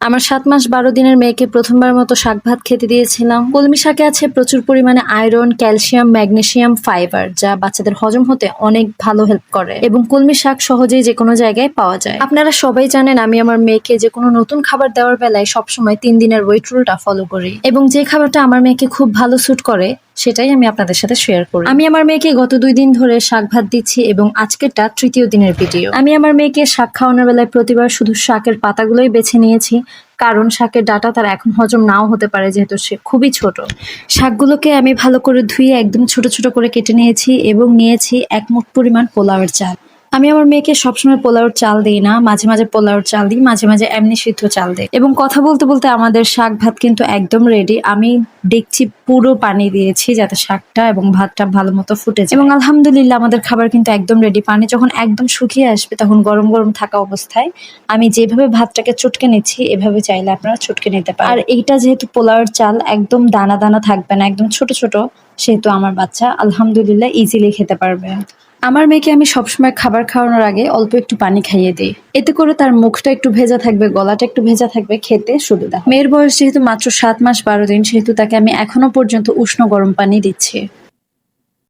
আমার ৭ মাস ১২ দিনের মেয়েকে প্রথমবার মতো শাক ভাত খেতে দিয়েছিলাম। কলমি শাকে আছে প্রচুর পরিমাণে আয়রন, ক্যালসিয়াম, ম্যাগনেসিয়াম, ফাইবার যা বাচ্চাদের হজম হতে অনেক ভালো হেল্প করে এবং কলমি শাক সহজেই যেকোনো জায়গায় পাওয়া যায়। আপনারা সবাই জানেন আমি আমার মেয়েকে যেকোনো নতুন খাবার দেওয়ার বেলায় সবসময় ৩ দিনের ওয়েট রুলটা ফলো করি এবং যে খাবারটা আমার মেয়েকে খুব ভালো স্যুট করে সেটাই আমি আপনাদের সাথে শেয়ার করি। আমি আমার মেয়েকে গত ২ দিন ধরে শাক ভাত দিচ্ছি এবং আজকেরটা তৃতীয় দিনের ভিডিও। আমি আমার মেয়েকে শাক খাওয়ানোর বেলায় প্রতিবার শুধু শাকের পাতাগুলোই বেছে নিয়েছি, কারণ শাকের ডাঁটা তার এখন হজম নাও হতে পারে যেহেতু সে খুবই ছোট। শাকগুলোকে আমি ভালো করে ধুয়ে একদম ছোট ছোট করে কেটে নিয়েছি এবং নিয়েছি ১ মুঠ পরিমাণ পোলাওয়ের চাল। আমি আমার মেয়েকে সবসময় পোলাওর চাল দিই না, মাঝে মাঝে পোলাওর চাল দিই, মাঝে মাঝে এমনি সিদ্ধ চাল দিই। এবং কথা বলতে বলতে আমাদের শাক ভাত কিন্তু একদম রেডি। আমি দেখছি পুরো পানি দিয়েছি যাতে শাকটা এবং ভাতটা ভালো মতো ফুটে যায় এবং আলহামদুলিল্লাহ আমাদের খাবার কিন্তু একদম রেডি। পানি যখন একদম শুকিয়ে আসবে তখন গরম গরম থাকা অবস্থায় আমি যেভাবে ভাতটাকে চটকে নিচ্ছি এভাবে চাইলে আপনারা চটকে নিতে পারেন। আর এইটা যেহেতু পোলাওর চাল একদম দানা দানা থাকবে না, একদম ছোট ছোট, সেহেতু আমার বাচ্চা আলহামদুলিল্লাহ ইজিলি খেতে পারবে। আমার মেয়েকে আমি সবসময় খাবার খাওয়ানোর আগে অল্প একটু পানি খাইয়ে দিই, এতে করে তার মুখটা একটু ভেজা থাকবে, গলাটা একটু ভেজা থাকবে, খেতে সুবিধা। মেয়ের বয়স যেহেতু মাত্র ৭ মাস ১২ দিন সেহেতু তাকে আমি এখনো পর্যন্ত উষ্ণ গরম পানি দিচ্ছি।